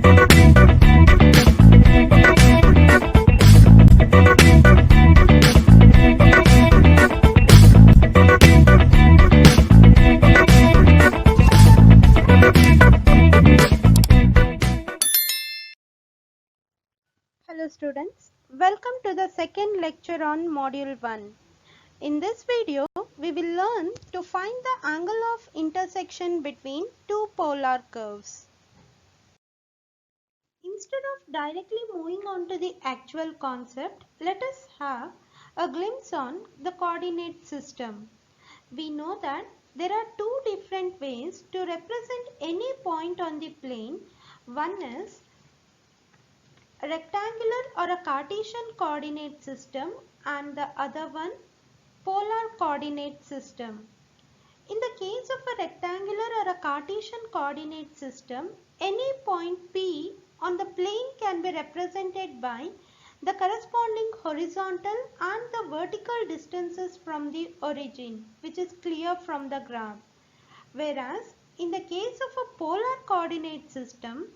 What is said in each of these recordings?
Hello students, welcome to the second lecture on module 1. In this video, we will learn to find the angle of intersection between two polar curves. Instead of directly moving on to the actual concept, let us have a glimpse on the coordinate system. We know that there are two different ways to represent any point on the plane. One is a rectangular or a Cartesian coordinate system and the other one polar coordinate system. In the case of a rectangular or a Cartesian coordinate system, any point P on the plane can be represented by the corresponding horizontal and the vertical distances from the origin, which is clear from the graph. Whereas in the case of a polar coordinate system,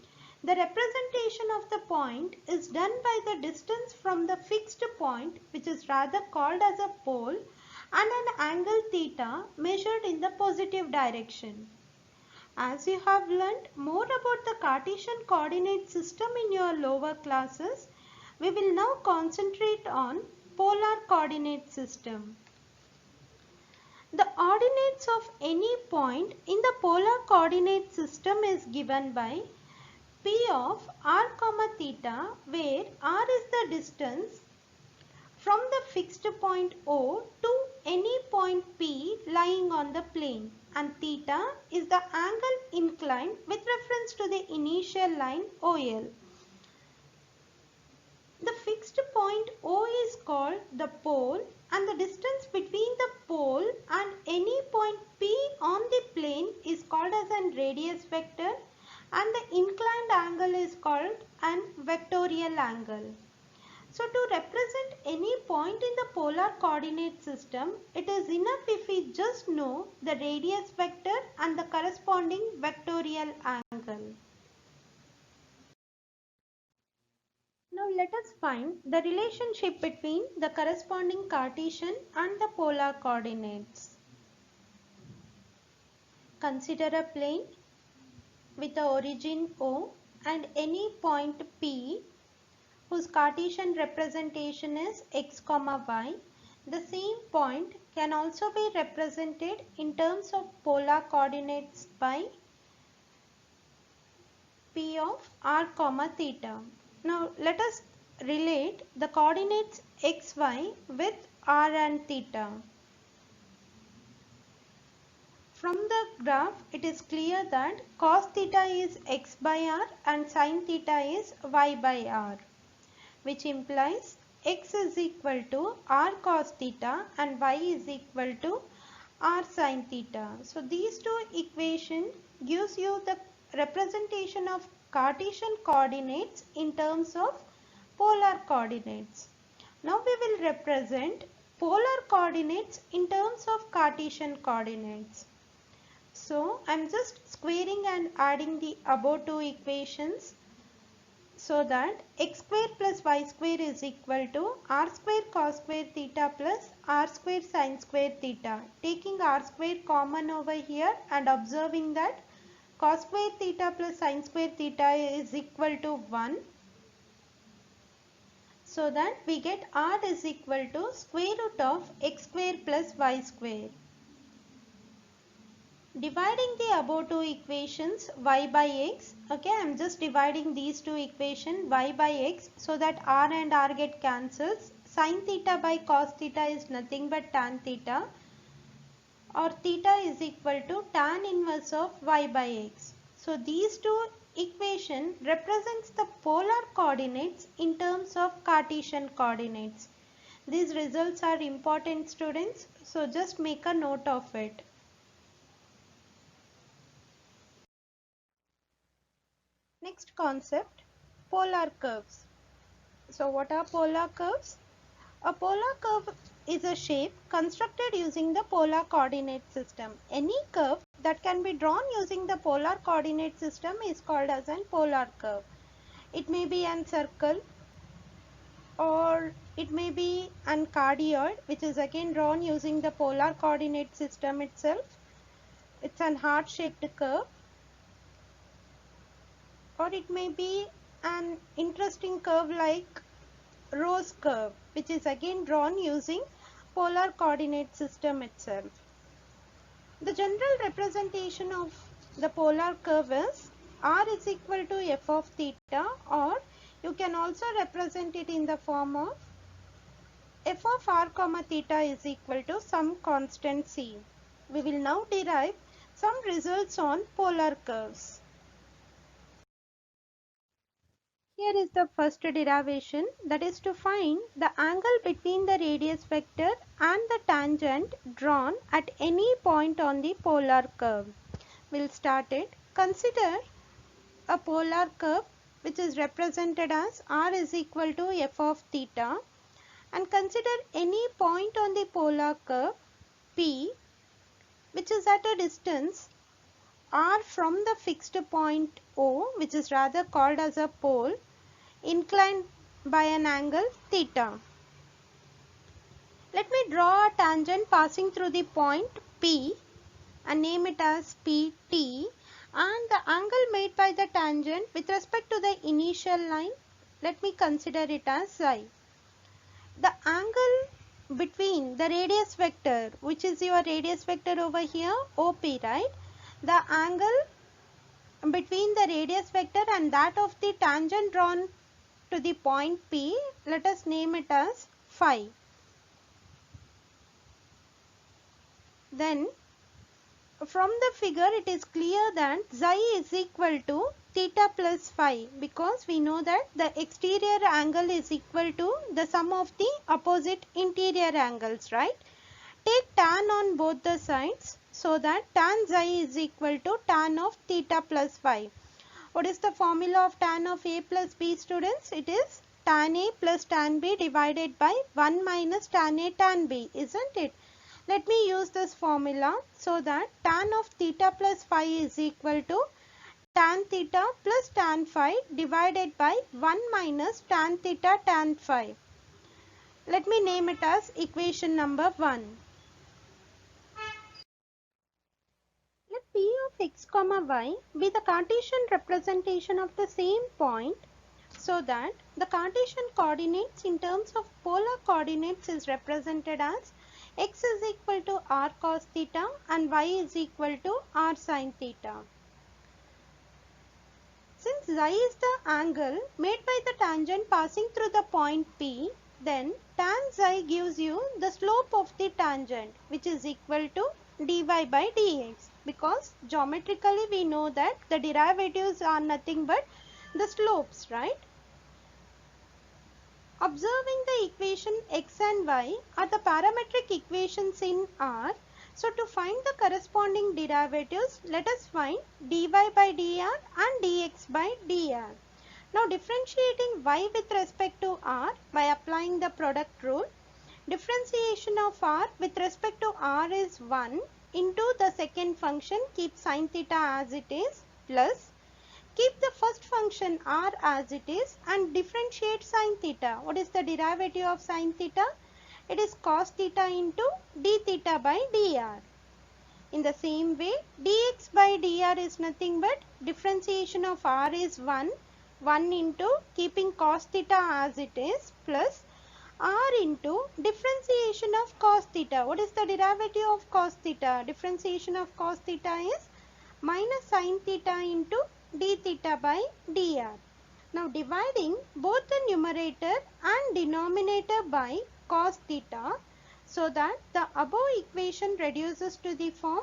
the representation of the point is done by the distance from the fixed point, which is rather called as a pole, and an angle theta measured in the positive direction. As you have learnt more about the Cartesian coordinate system in your lower classes, we will now concentrate on polar coordinate system. The ordinates of any point in the polar coordinate system is given by P of r comma theta, where r is the distance from the fixed point O to any point P lying on the plane, and theta is the angle inclined with reference to the initial line OL. The fixed point O is called the pole, and the distance between the pole and any point P on the plane is called as an radius vector, and the inclined angle is called an vectorial angle. So to represent any point in the polar coordinate system, it is enough if we just know the radius vector and the corresponding vectorial angle. Now let us find the relationship between the corresponding Cartesian and the polar coordinates. Consider a plane with the origin O and any point P whose Cartesian representation is x, y. The same point can also be represented in terms of polar coordinates by P of r, theta. Now let us relate the coordinates x, y with r and theta. From the graph, it is clear that cos theta is x by r and sin theta is y by r, which implies x is equal to r cos theta and y is equal to r sin theta. So these two equations gives you the representation of Cartesian coordinates in terms of polar coordinates. Now we will represent polar coordinates in terms of Cartesian coordinates. So I am just squaring and adding the above two equations so that x square plus y square is equal to r square cos square theta plus r square sin square theta. Taking r square common over here and observing that cos square theta plus sin square theta is equal to 1. So that we get r is equal to square root of x square plus y square. Dividing the above two equations y by x, okay, I am just dividing these two equations y by x so that r and r get cancels. Sin theta by cos theta is nothing but tan theta, or theta is equal to tan inverse of y by x. So these two equation represents the polar coordinates in terms of Cartesian coordinates. These results are important, students, so just make a note of it. Next concept, polar curves. So what are polar curves? A polar curve is a shape constructed using the polar coordinate system. Any curve that can be drawn using the polar coordinate system is called as a polar curve. It may be an circle, or it may be an cardioid, which is again drawn using the polar coordinate system itself. It's an heart shaped curve, or it may be an interesting curve like rose curve, which is again drawn using polar coordinate system itself. The general representation of the polar curve is r is equal to f of theta, or you can also represent it in the form of f of r comma theta is equal to some constant c. We will now derive some results on polar curves. Here is the first derivation, that is to find the angle between the radius vector and the tangent drawn at any point on the polar curve. We'll start it. Consider a polar curve which is represented as r is equal to f of theta, and consider any point on the polar curve P which is at a distance r from the fixed point O, which is rather called as a pole, inclined by an angle theta. Let me draw a tangent passing through the point P and name it as PT, and the angle made by the tangent with respect to the initial line, let me consider it as psi. The angle between the radius vector, which is your radius vector over here, OP, right? The angle between the radius vector and that of the tangent drawn to the point P, let us name it as phi. Then from the figure it is clear that psi is equal to theta plus phi, because we know that the exterior angle is equal to the sum of the opposite interior angles, right? Take tan on both the sides, so that tan psi is equal to tan of theta plus phi. What is the formula of tan of A plus B, students? It is tan A plus tan B divided by 1 minus tan A tan B, isn't it? Let me use this formula, so that tan of theta plus phi is equal to tan theta plus tan phi divided by 1 minus tan theta tan phi. Let me name it as equation number 1. Let P of x comma y be the Cartesian representation of the same point, so that the Cartesian coordinates in terms of polar coordinates is represented as x is equal to r cos theta and y is equal to r sin theta. Since xi is the angle made by the tangent passing through the point P, then tan xi gives you the slope of the tangent, which is equal to dy by dx, because geometrically we know that the derivatives are nothing but the slopes, right? Observing the equation x and y are the parametric equations in R. So to find the corresponding derivatives, let us find dy by dr and dx by dr. Now differentiating y with respect to r by applying the product rule, differentiation of r with respect to r is 1 into the second function, keep sin theta as it is, plus keep the first function r as it is and differentiate sin theta. What is the derivative of sin theta? It is cos theta into d theta by dr. In the same way, dx by dr is nothing but differentiation of r is 1 into keeping cos theta as it is, plus r into differentiation of cos theta. What is the derivative of cos theta? Differentiation of cos theta is minus sin theta into d theta by dr. Now dividing both the numerator and denominator by cos theta, so that the above equation reduces to the form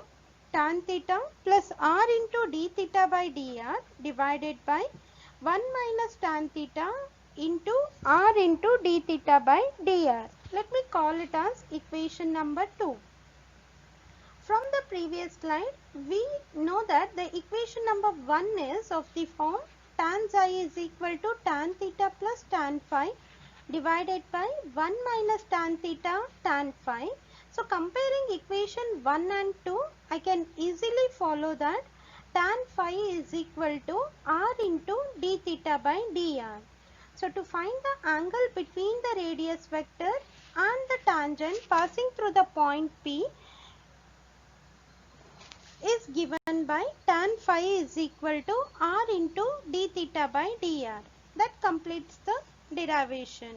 tan theta plus r into d theta by dr divided by 1 minus tan theta into r into d theta by dr. Let me call it as equation number 2. From the previous slide, we know that the equation number 1 is of the form tan xi is equal to tan theta plus tan phi divided by 1 minus tan theta tan phi. So comparing equation 1 and 2, I can easily follow that tan phi is equal to r into d theta by dr. So to find the angle between the radius vector and the tangent passing through the point P is given by tan phi is equal to r into d theta by dr. That completes the derivation.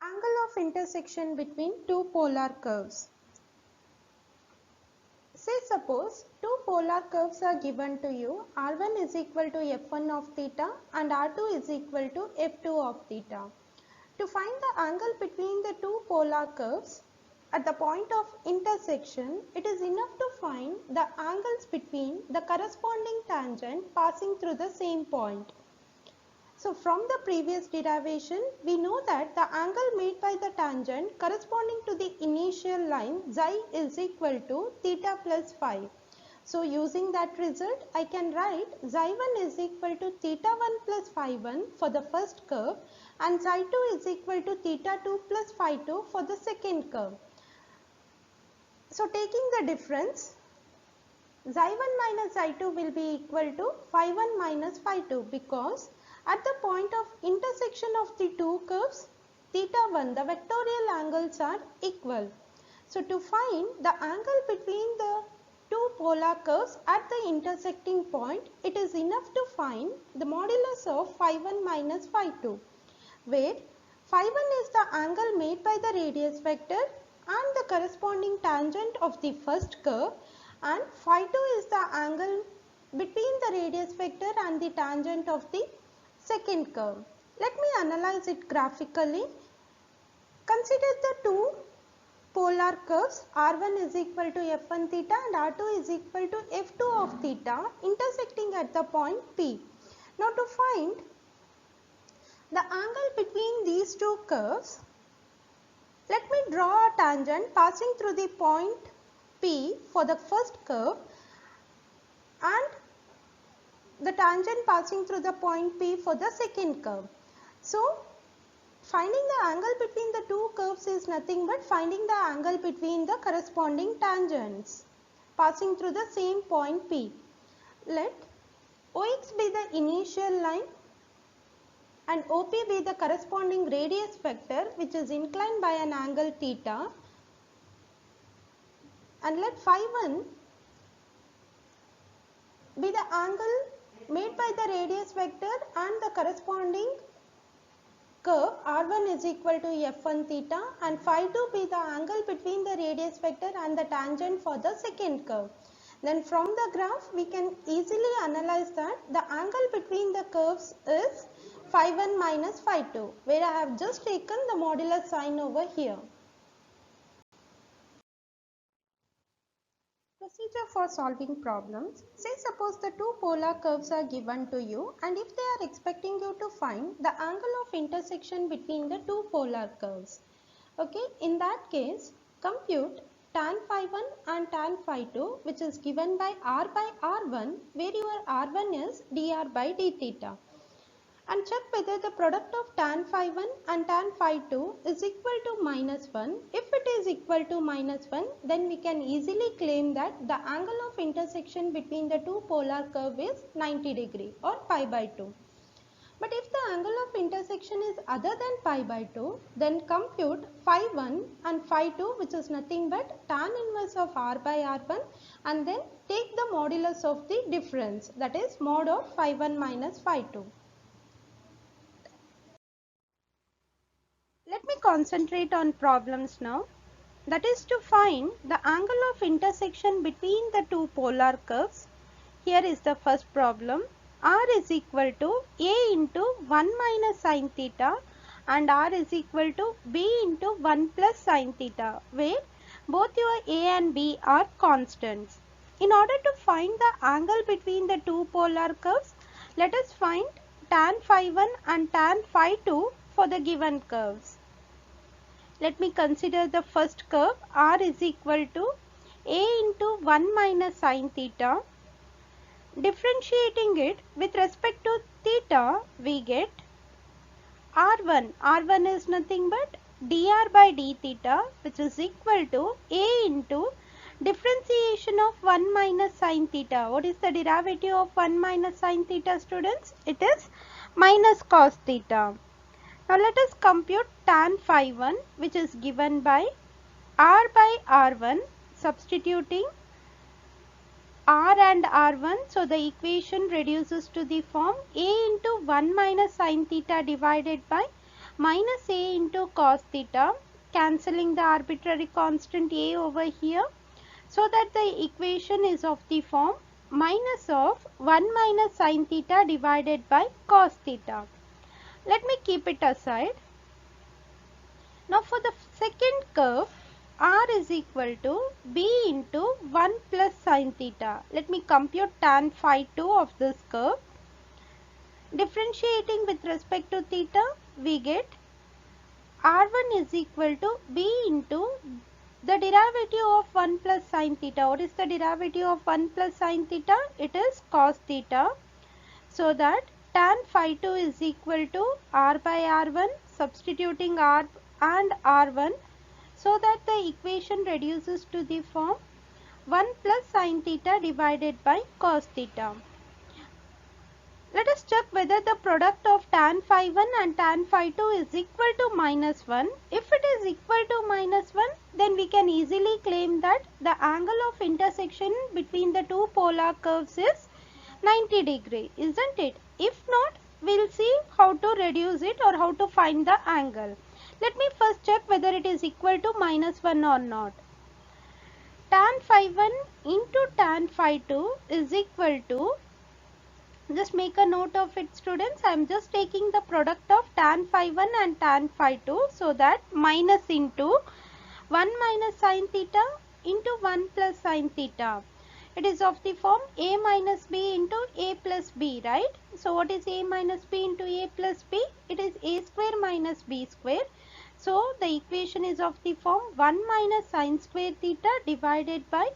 Angle of intersection between two polar curves. Say suppose two polar curves are given to you, r1 is equal to f1 of theta and r2 is equal to f2 of theta. To find the angle between the two polar curves at the point of intersection, it is enough to find the angles between the corresponding tangent passing through the same point. So from the previous derivation, we know that the angle made by the tangent corresponding to the initial line xi is equal to theta plus phi. So using that result, I can write xi1 is equal to theta 1 plus phi 1 for the first curve and xi2 is equal to theta 2 plus phi 2 for the second curve. So taking the difference, xi1 minus xi2 will be equal to phi 1 minus phi 2 because at the point of intersection of the two curves, theta 1, the vectorial angles are equal. So to find the angle between the two polar curves at the intersecting point, it is enough to find the modulus of phi 1 minus phi 2, where phi 1 is the angle made by the radius vector and the corresponding tangent of the first curve, and phi 2 is the angle between the radius vector and the tangent of the second curve. Let me analyze it graphically. Consider the two polar curves, r1 is equal to f1 theta and r2 is equal to f2 of theta intersecting at the point P. Now to find the angle between these two curves, let me draw a tangent passing through the point P for the first curve and the tangent passing through the point P for the second curve. So finding the angle between the two curves is nothing but finding the angle between the corresponding tangents passing through the same point P. Let OX be the initial line and OP be the corresponding radius vector which is inclined by an angle theta, and let phi 1 be the angle made by the radius vector and the corresponding curve r1 is equal to f1 theta, and phi 2 be the angle between the radius vector and the tangent for the second curve. Then from the graph we can easily analyze that the angle between the curves is phi 1 minus phi 2, where I have just taken the modulus sign over here. Procedure for solving problems. Say suppose the two polar curves are given to you and if they are expecting you to find the angle of intersection between the two polar curves. Okay, in that case compute tan phi 1 and tan phi 2 which is given by r by r1, where your r1 is dr by d theta, and check whether the product of tan phi 1 and tan phi 2 is equal to minus 1. If it is equal to minus 1, then we can easily claim that the angle of intersection between the two polar curve is 90 degree or pi by 2. But if the angle of intersection is other than pi by 2, then compute phi 1 and phi 2 which is nothing but tan inverse of r by r1 and then take the modulus of the difference, that is mod of phi 1 minus phi 2. Let me concentrate on problems now. That is to find the angle of intersection between the two polar curves. Here is the first problem. R is equal to A into 1 minus sin theta and R is equal to B into 1 plus sin theta, where both your A and B are constants. In order to find the angle between the two polar curves, let us find tan phi 1 and tan phi 2 for the given curves. Let me consider the first curve. R is equal to A into 1 minus sin theta. Differentiating it with respect to theta, we get R1. R1 is nothing but dr by d theta, which is equal to A into Differentiation of 1 minus sine theta. What is the derivative of 1 minus sine theta, students? It is minus cos theta. Now let us compute tan phi 1, which is given by r by r1, substituting r and r1. So the equation reduces to the form a into 1 minus sine theta divided by minus a into cos theta, cancelling the arbitrary constant a over here, so that the equation is of the form minus of 1 minus sine theta divided by cos theta. Let me keep it aside. Now for the second curve, r is equal to b into 1 plus sine theta. Let me compute tan phi 2 of this curve. Differentiating with respect to theta, we get r1 is equal to b into the derivative of 1 plus sine theta. What is the derivative of 1 plus sine theta? It is cos theta. So that tan phi 2 is equal to r by r1, substituting r and r1, so that the equation reduces to the form 1 plus sine theta divided by cos theta. Let us check whether the product of tan phi 1 and tan phi 2 is equal to minus 1. If it is equal to minus 1, then we can easily claim that the angle of intersection between the two polar curves is 90 degree, isn't it? If not, we will see how to reduce it or how to find the angle. Let me first check whether it is equal to minus 1 or not. Tan phi 1 into tan phi 2 is equal to, just make a note of it, students. I am just taking the product of tan phi 1 and tan phi 2, so that minus into 1 minus sine theta into 1 plus sine theta. It is of the form a minus b into a plus b, right? So what is a minus b into a plus b? It is a square minus b square. So the equation is of the form 1 minus sine square theta divided by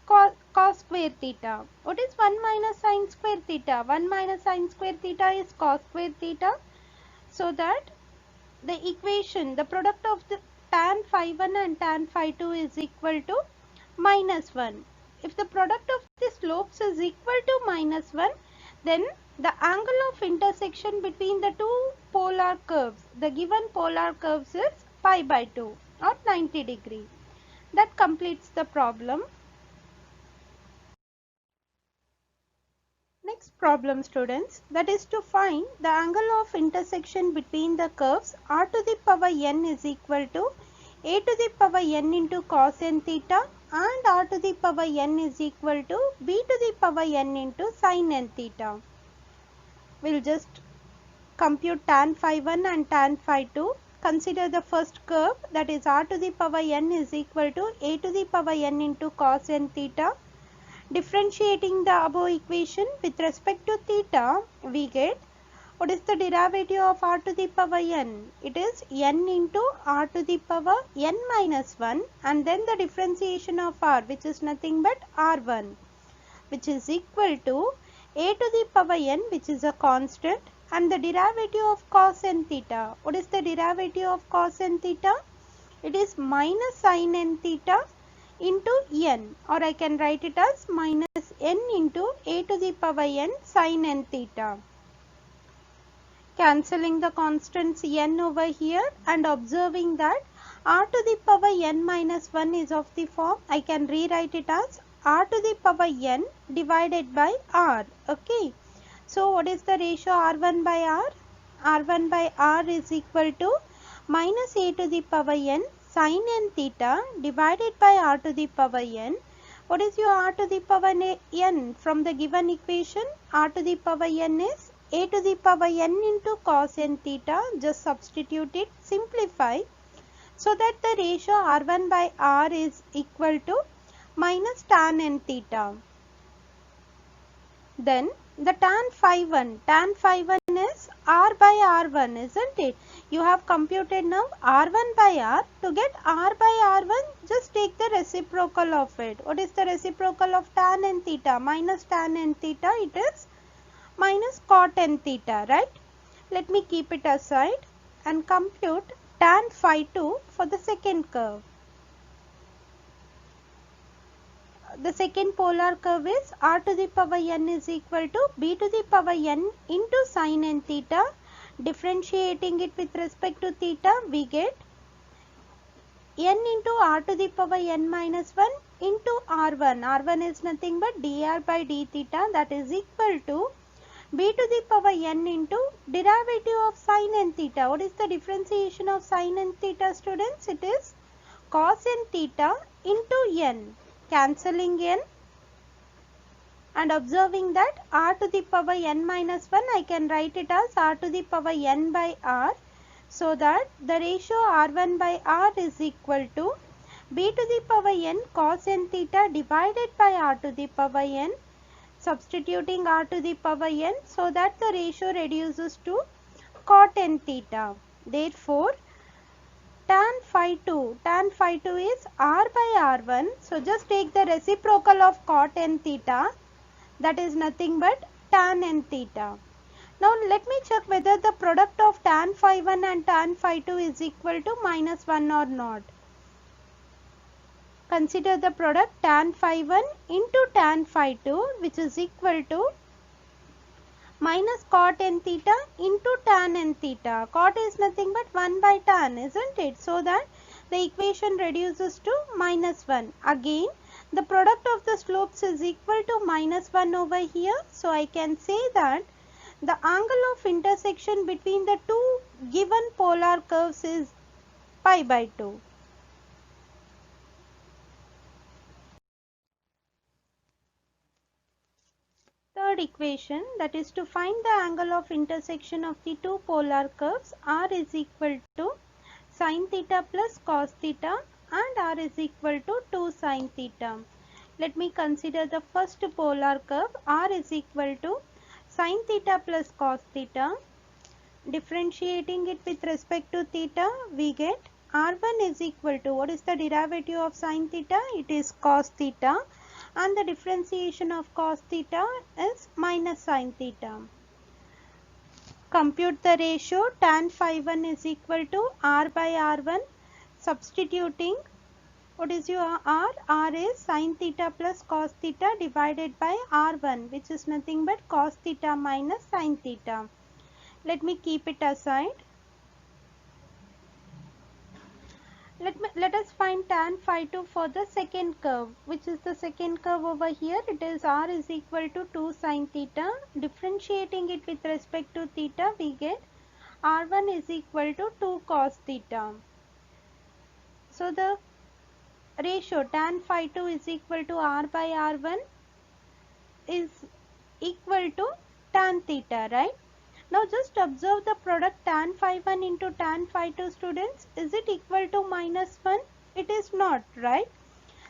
cos square theta. What is 1 minus sine square theta? 1 minus sine square theta is cos square theta. So that the equation, the product of the tan phi 1 and tan phi 2 is equal to minus 1. If the product of the slopes is equal to minus 1, then the angle of intersection between the two polar curves, the given polar curves, is pi by 2 or 90 degree. That completes the problem. Next problem, students, that is to find the angle of intersection between the curves r to the power n is equal to a to the power n into cos n theta and r to the power n is equal to b to the power n into sin n theta. We will just compute tan phi 1 and tan phi 2. Consider the first curve, that is r to the power n is equal to a to the power n into cos n theta. Differentiating the above equation with respect to theta, we get, what is the derivative of r to the power n? It is n into r to the power n minus 1, and then the differentiation of r, which is nothing but r1, which is equal to a to the power n, which is a constant, and the derivative of cos n theta. What is the derivative of cos n theta? It is minus sin n theta into n, or I can write it as minus n into a to the power n sin n theta. Cancelling the constants n over here and observing that r to the power n minus 1 is of the form, I can rewrite it as r to the power n divided by r. Okay. So what is the ratio r1 by r? r1 by r is equal to minus a to the power n sin n theta divided by r to the power n. What is your r to the power n from the given equation? R to the power n is a to the power n into cos n theta. Just substitute it, simplify, so that the ratio r1 by r is equal to minus tan n theta. Then the tan phi 1 is r by r1, isn't it? You have computed now r1 by r. To get r by r1, just take the reciprocal of it. What is the reciprocal of tan n theta? Minus tan n theta, it is minus cot n theta, right? Let me keep it aside and compute tan phi 2 for the second curve. the second polar curve is r to the power n is equal to b to the power n into sin n theta. Differentiating it with respect to theta, we get n into r to the power n minus 1 into r1. r1 is nothing but dr by d theta, that is equal to b to the power n into derivative of sin n theta. What is the differentiation of sin n theta, students? It is cos n theta into n. Cancelling n and observing that r to the power n minus 1, I can write it as r to the power n by r. So that the ratio r1 by r is equal to b to the power n cos n theta divided by r to the power n. Substituting r to the power n, so that the ratio reduces to cot n theta. Therefore, tan phi 2 is r by r1. So just take the reciprocal of cot n theta, that is nothing but tan n theta. Now let me check whether the product of tan phi 1 and tan phi 2 is equal to minus 1 or not. Consider the product tan phi 1 into tan phi 2, which is equal to minus cot n theta into tan n theta. Cot is nothing but 1 by tan, isn't it? So that the equation reduces to minus 1. Again, the product of the slopes is equal to minus 1 over here. So I can say that the angle of intersection between the two given polar curves is pi by 2. Third equation, that is to find the angle of intersection of the two polar curves, r is equal to sin theta plus cos theta and r is equal to 2 sin theta. Let me consider the first polar curve. R is equal to sin theta plus cos theta. Differentiating it with respect to theta, we get r1 is equal to, what is the derivative of sin theta? It is cos theta, and the differentiation of cos theta is minus sin theta. Compute the ratio. Tan phi 1 is equal to r by r1. Substituting, what is your r? R is sin theta plus cos theta divided by r1, which is nothing but cos theta minus sin theta. Let me keep it aside. Let us find tan phi 2 for the second curve, which is the second curve over here. It is r is equal to 2 sin theta. Differentiating it with respect to theta, we get r1 is equal to 2 cos theta. So the ratio tan phi 2 is equal to r by r1 is equal to tan theta, right? Now just observe the product tan phi 1 into tan phi 2, students. Is it equal to minus 1? It is not, right?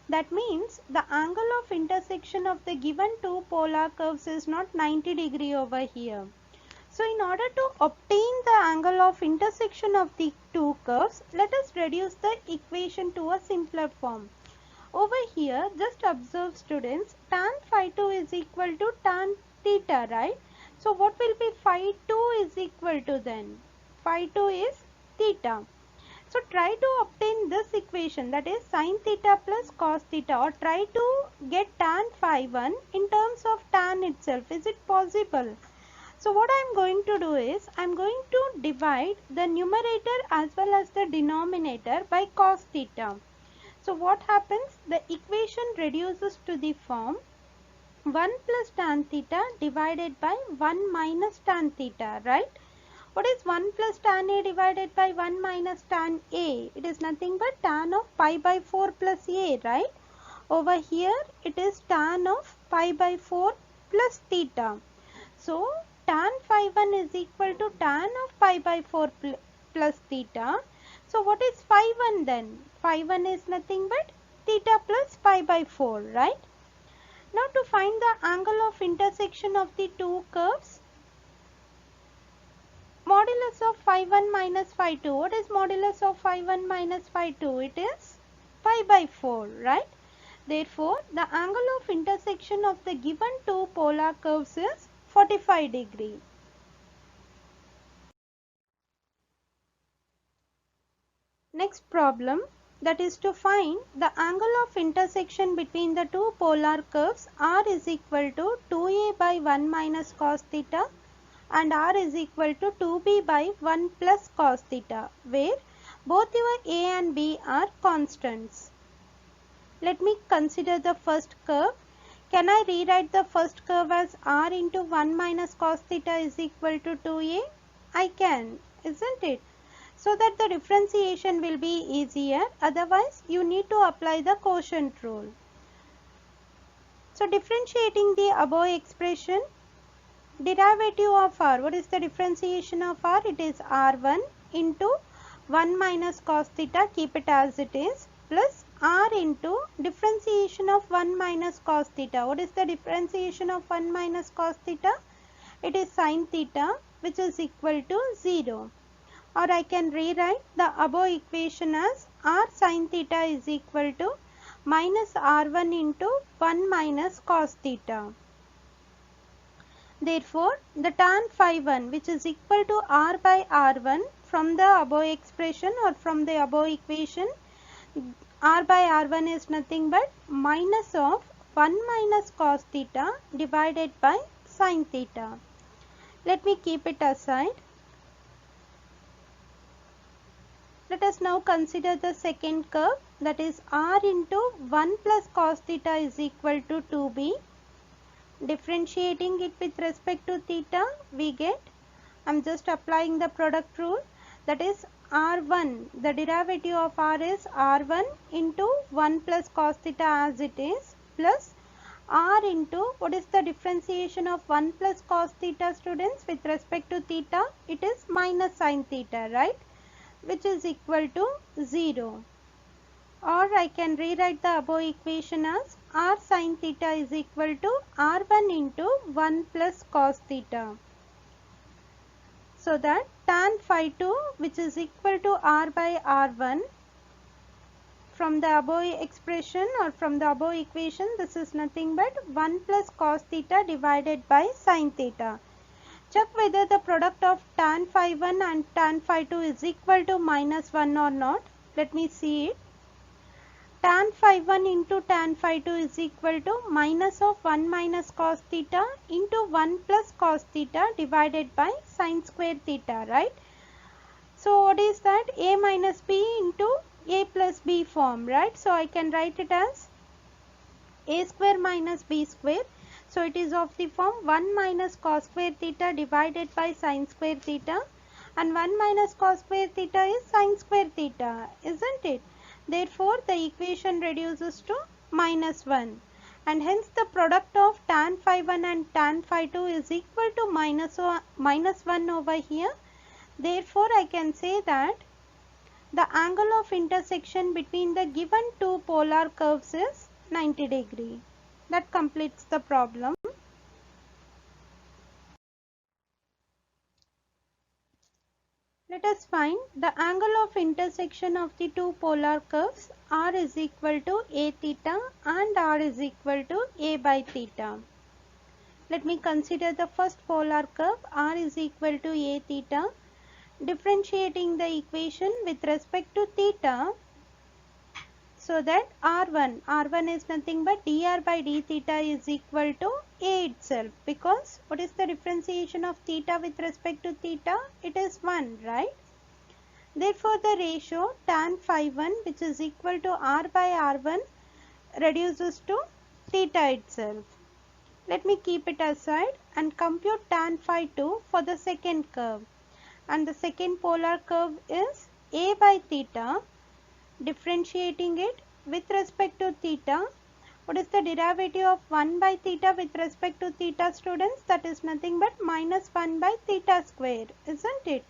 That means the angle of intersection of the given two polar curves is not 90 degree over here. So in order to obtain the angle of intersection of the two curves, let us reduce the equation to a simpler form. Over here, just observe, students, tan phi 2 is equal to tan theta, right? So what will be phi 2 is equal to then? Phi 2 is theta. So try to obtain this equation, that is sin theta plus cos theta, or try to get tan phi 1 in terms of tan itself. Is it possible? So what I am going to do is, I am going to divide the numerator as well as the denominator by cos theta. So what happens? The equation reduces to the form 1 plus tan theta divided by 1 minus tan theta, right? What is 1 plus tan A divided by 1 minus tan A? It is nothing but tan of pi by 4 plus A, right? Over here it is tan of pi by 4 plus theta. So tan phi 1 is equal to tan of pi by 4 plus theta. So what is phi 1 then? Phi 1 is nothing but theta plus pi by 4, right? Now to find the angle of intersection of the two curves, modulus of phi 1 minus phi 2. What is modulus of phi 1 minus phi 2? It is pi by 4, right? Therefore, the angle of intersection of the given two polar curves is 45 degree. Next problem. That is to find the angle of intersection between the two polar curves r is equal to 2a by 1 minus cos theta and r is equal to 2b by 1 plus cos theta, where both your a and b are constants. Let me consider the first curve. Can I rewrite the first curve as r into 1 minus cos theta is equal to 2a? I can, isn't it? So that the differentiation will be easier. Otherwise, you need to apply the quotient rule. So, differentiating the above expression, derivative of r, what is the differentiation of r? It is r1 into 1 minus cos theta, keep it as it is, plus r into differentiation of 1 minus cos theta. What is the differentiation of 1 minus cos theta? It is sin theta, which is equal to 0. Or I can rewrite the above equation as r sin theta is equal to minus r1 into 1 minus cos theta. Therefore, the tan phi 1, which is equal to r by r1 from the above expression or from the above equation, r by r1 is nothing but minus of 1 minus cos theta divided by sin theta. Let me keep it aside. Let us now consider the second curve, that is r into 1 plus cos theta is equal to 2b. Differentiating it with respect to theta, we get, I am just applying the product rule, that is r1, the derivative of r is r1 into 1 plus cos theta as it is, plus r into, what is the differentiation of 1 plus cos theta, students, with respect to theta? It is minus sin theta, right? Which is equal to 0. Or I can rewrite the above equation as r sin theta is equal to r1 into 1 plus cos theta. So that tan phi 2, which is equal to r by r1, from the above expression or from the above equation, this is nothing but 1 plus cos theta divided by sin theta. Check whether the product of tan phi 1 and tan phi 2 is equal to minus 1 or not. Let me see it. Tan phi 1 into tan phi 2 is equal to minus of 1 minus cos theta into 1 plus cos theta divided by sin square theta, right? So, what is that? A minus b into a plus b form, right? So, I can write it as a square minus b square. So, it is of the form 1 minus cos square theta divided by sin square theta, and 1 minus cos square theta is sin square theta, isn't it? Therefore, the equation reduces to minus 1, and hence the product of tan phi 1 and tan phi 2 is equal to minus 1 over here. Therefore, I can say that the angle of intersection between the given two polar curves is 90 degree. That completes the problem. Let us find the angle of intersection of the two polar curves r is equal to a theta and r is equal to a by theta. Let me consider the first polar curve r is equal to a theta. Differentiating the equation with respect to theta, so that r1 is nothing but dr by d theta is equal to a itself, because what is the differentiation of theta with respect to theta? It is 1, right? Therefore, the ratio tan phi 1, which is equal to r by r1, reduces to theta itself. Let me keep it aside and compute tan phi 2 for the second curve. And the second polar curve is a by theta. Differentiating it with respect to theta, what is the derivative of 1 by theta with respect to theta, students? That is nothing but minus 1 by theta square, isn't it?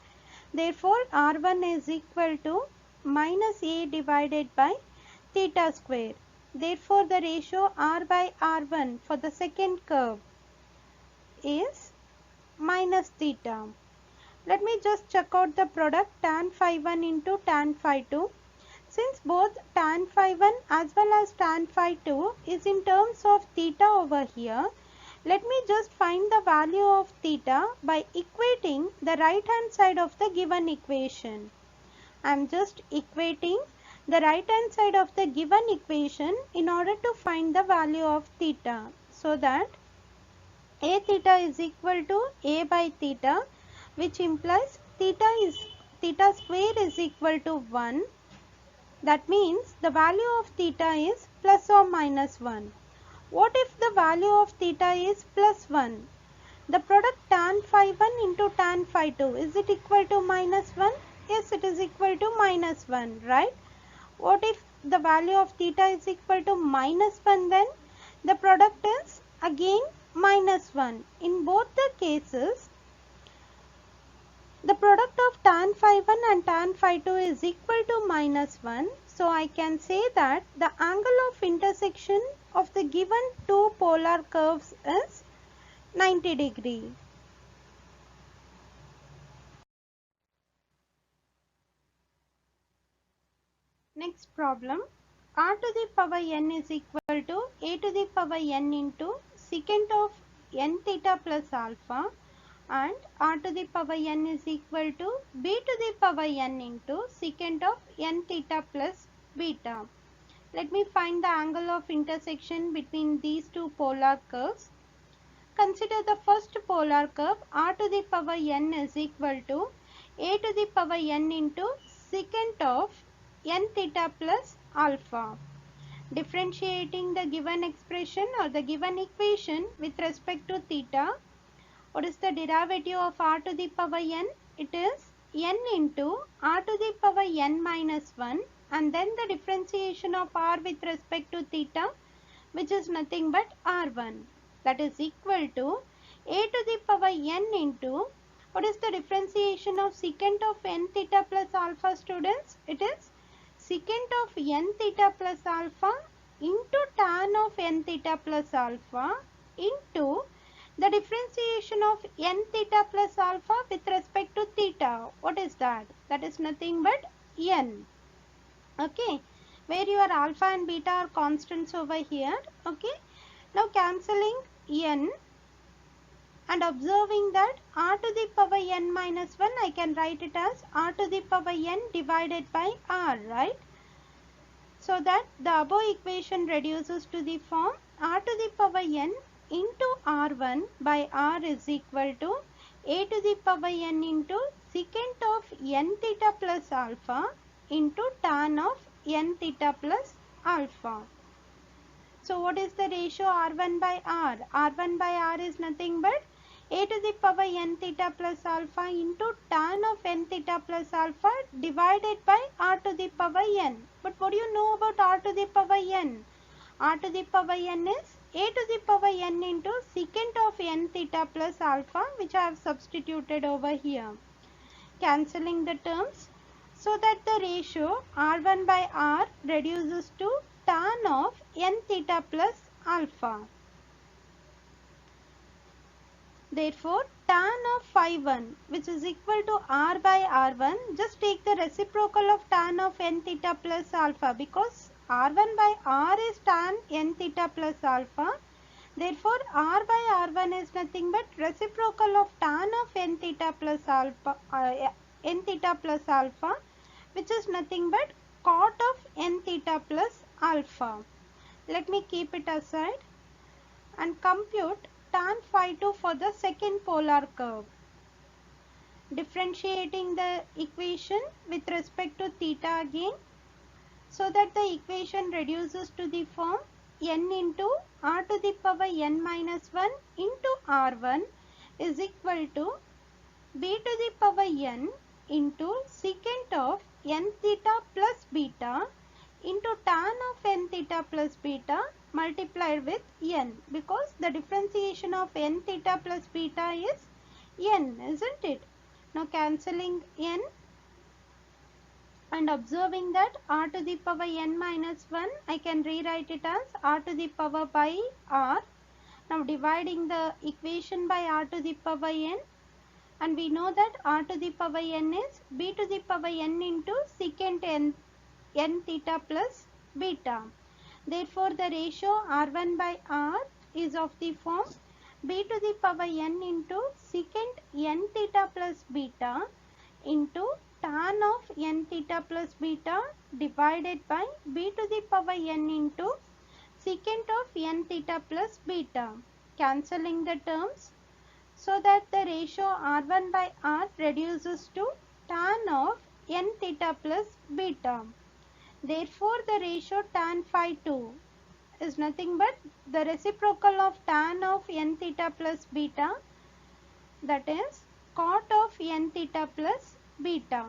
Therefore, r1 is equal to minus a divided by theta square. Therefore, the ratio r by r1 for the second curve is minus theta. Let me just check out the product tan phi 1 into tan phi 2. Since both tan phi 1 as well as tan phi 2 is in terms of theta over here, let me just find the value of theta by equating the right hand side of the given equation. I am just equating the right hand side of the given equation in order to find the value of theta. So that a theta is equal to a by theta, which implies theta square is equal to 1. That means the value of theta is plus or minus 1. What if the value of theta is plus 1? The product tan phi 1 into tan phi 2, is it equal to minus 1? Yes, it is equal to minus 1, right? What if the value of theta is equal to minus 1 then? The product is again minus 1. In both the cases, the product of tan phi 1 and tan phi 2 is equal to minus 1. So I can say that the angle of intersection of the given two polar curves is 90 degree. Next problem, r to the power n is equal to a to the power n into secant of n theta plus alpha, and r to the power n is equal to b to the power n into secant of n theta plus beta. Let me find the angle of intersection between these two polar curves. Consider the first polar curve, r to the power n is equal to a to the power n into secant of n theta plus alpha. Differentiating the given expression or the given equation with respect to theta, what is the derivative of r to the power n? It is n into r to the power n minus 1, and then the differentiation of r with respect to theta, which is nothing but r1. That is equal to a to the power n into, what is the differentiation of secant of n theta plus alpha, students? It is secant of n theta plus alpha into tan of n theta plus alpha into the differentiation of n theta plus alpha with respect to theta. What is that? That is nothing but n. Okay, where your alpha and beta are constants over here. Okay, now cancelling n and observing that r to the power n minus 1, I can write it as r to the power n divided by r, right? So that the above equation reduces to the form r to the power n into r1 by r is equal to a to the power n into secant of n theta plus alpha into tan of n theta plus alpha. So what is the ratio r1 by r? R1 by r is nothing but a to the power n theta plus alpha into tan of n theta plus alpha divided by r to the power n. But what do you know about r to the power n? R to the power n is a to the power n into secant of n theta plus alpha, which I have substituted over here. Cancelling the terms, so that the ratio r1 by r reduces to tan of n theta plus alpha. Therefore, tan of phi 1, which is equal to r by r1, just take the reciprocal of tan of n theta plus alpha, because r1 by r is tan n theta plus alpha. Therefore, r by r1 is nothing but reciprocal of tan of n theta plus alpha, which is nothing but cot of n theta plus alpha. Let me keep it aside and compute tan phi 2 for the second polar curve. Differentiating the equation with respect to theta again, so that the equation reduces to the form n into r to the power n minus 1 into r1 is equal to b to the power n into secant of n theta plus beta into tan of n theta plus beta multiplied with n, because the differentiation of n theta plus beta is n, isn't it? Now cancelling n and observing that r to the power n minus 1, I can rewrite it as r to the power by r. Now dividing the equation by r to the power n, and we know that r to the power n is b to the power n into secant n theta plus beta. Therefore, the ratio r1 by r is of the form b to the power n into secant n theta plus beta into tan of n theta plus beta divided by b to the power n into secant of n theta plus beta, cancelling the terms so that the ratio r1 by r reduces to tan of n theta plus beta. Therefore, the ratio tan phi 2 is nothing but the reciprocal of tan of n theta plus beta, that is cot of n theta plus beta.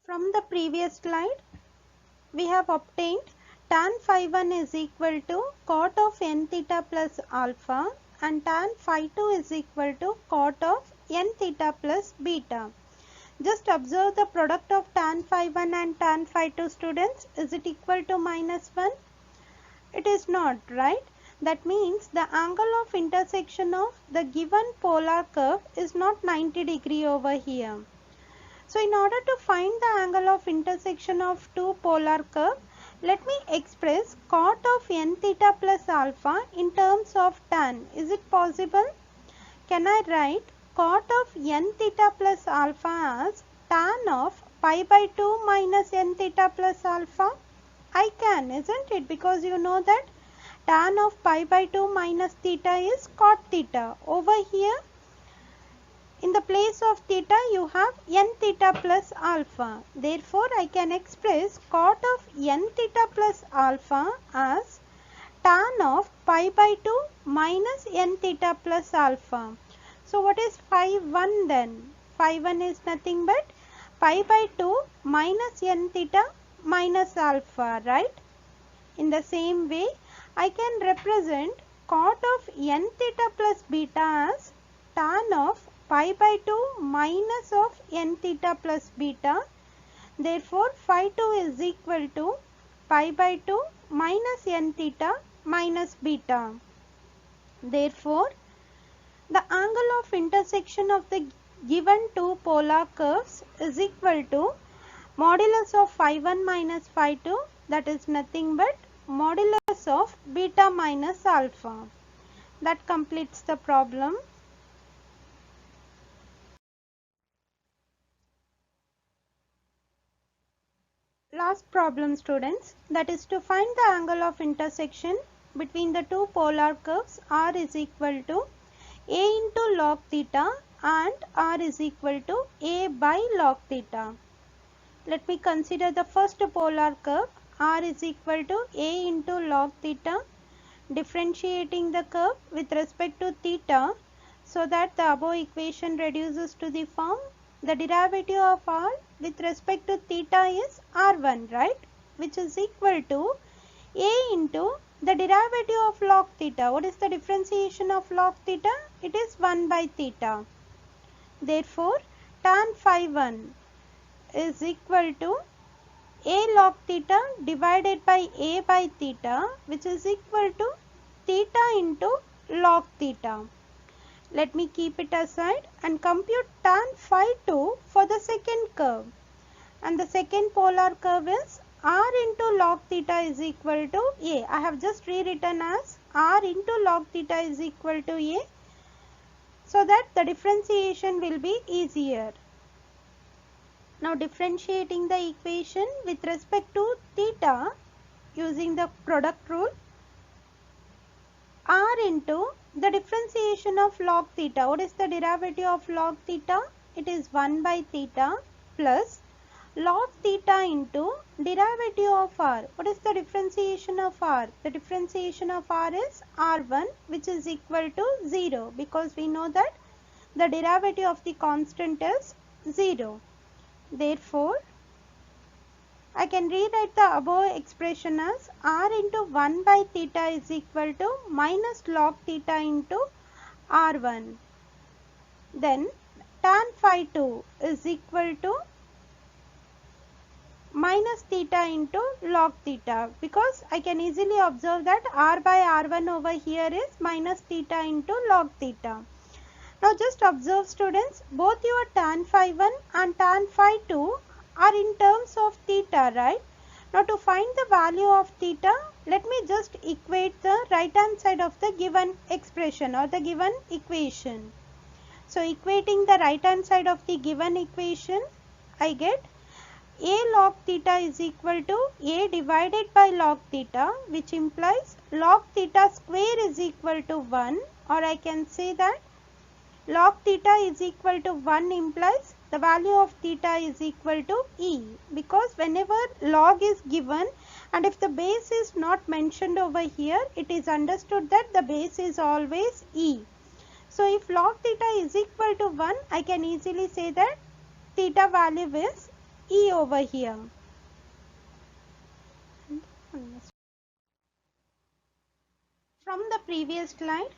From the previous slide, we have obtained tan phi 1 is equal to cot of n theta plus alpha and tan phi 2 is equal to cot of n theta plus beta. Just observe the product of tan phi 1 and tan phi 2, students. Is it equal to minus 1? It is not, right? That means the angle of intersection of the given polar curve is not 90 degree over here. So in order to find the angle of intersection of two polar curves, let me express cot of n theta plus alpha in terms of tan. Is it possible? Can I write cot of n theta plus alpha as tan of pi by 2 minus n theta plus alpha? I can, isn't it? Because you know that tan of pi by 2 minus theta is cot theta. Over here, in the place of theta, you have n theta plus alpha. Therefore, I can express cot of n theta plus alpha as tan of pi by 2 minus n theta plus alpha. So, what is phi 1 then? Phi 1 is nothing but pi by 2 minus n theta minus alpha, right? In the same way, I can represent cot of n theta plus beta as tan of pi by 2 minus of n theta plus beta. Therefore, phi 2 is equal to pi by 2 minus n theta minus beta. Therefore, the angle of intersection of the given two polar curves is equal to modulus of phi 1 minus phi 2, that is nothing but modulus of beta minus alpha. That completes the problem. Last problem, students, that is to find the angle of intersection between the two polar curves r is equal to a into log theta and r is equal to a by log theta. Let me consider the first polar curve r is equal to a into log theta, differentiating the curve with respect to theta so that the above equation reduces to the form the derivative of r with respect to theta is r1, right, which is equal to a into the derivative of log theta. What is the differentiation of log theta? It is 1 by theta. Therefore, tan phi 1 is equal to a log theta divided by a by theta, which is equal to theta into log theta. Let me keep it aside and compute tan phi 2 for the second curve. And the second polar curve is r into log theta is equal to a. I have just rewritten as r into log theta is equal to a, so that the differentiation will be easier. Now differentiating the equation with respect to theta using the product rule, r into the differentiation of log theta. What is the derivative of log theta? It is 1 by theta plus log theta into derivative of r. What is the differentiation of r? The differentiation of r is r1, which is equal to 0, because we know that the derivative of the constant is 0. Therefore, I can rewrite the above expression as r into 1 by theta is equal to minus log theta into r1. Then tan phi 2 is equal to minus theta into log theta, because I can easily observe that r by r1 over here is minus theta into log theta. Now just observe, students, both your tan phi 1 and tan phi 2 are in terms of theta, right? Now to find the value of theta, let me just equate the right hand side of the given expression or the given equation. So equating the right hand side of the given equation, I get a log theta is equal to a divided by log theta, which implies log theta square is equal to 1, or I can say that log theta is equal to 1 implies the value of theta is equal to e, because whenever log is given and if the base is not mentioned over here, it is understood that the base is always e. So if log theta is equal to 1, I can easily say that theta value is e over here. From the previous slide,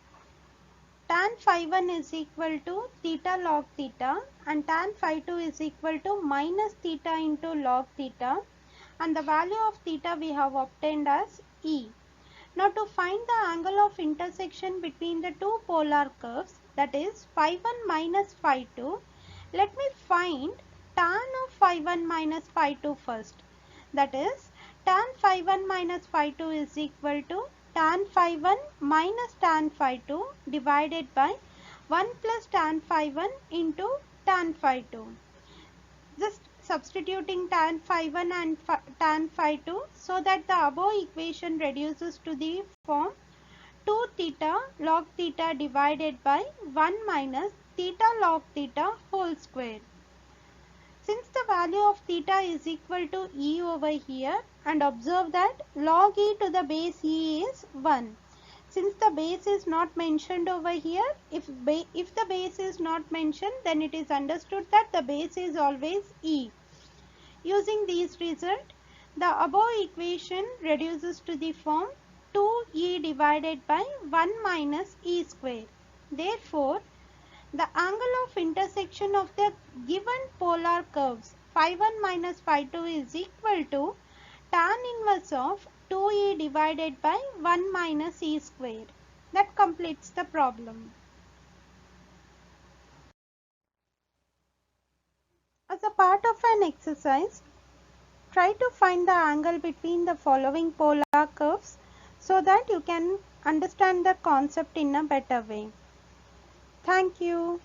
tan phi 1 is equal to theta log theta and tan phi 2 is equal to minus theta into log theta, and the value of theta we have obtained as e. Now to find the angle of intersection between the two polar curves, that is phi 1 minus phi 2, let me find tan of phi 1 minus phi 2 first. That is tan phi 1 minus phi 2 is equal to tan phi 1 minus tan phi 2 divided by 1 plus tan phi 1 into tan phi 2. Just substituting tan phi 1 and tan phi 2 so that the above equation reduces to the form 2 theta log theta divided by 1 minus theta log theta whole square. Since the value of theta is equal to e over here, and observe that log e to the base e is 1. Since the base is not mentioned over here, if the base is not mentioned, then it is understood that the base is always e. Using these results, the above equation reduces to the form 2e divided by 1 minus e square. Therefore, the angle of intersection of the given polar curves phi 1 minus phi 2 is equal to tan inverse of 2e divided by 1 minus e square. That completes the problem. As a part of an exercise, try to find the angle between the following polar curves so that you can understand the concept in a better way. Thank you.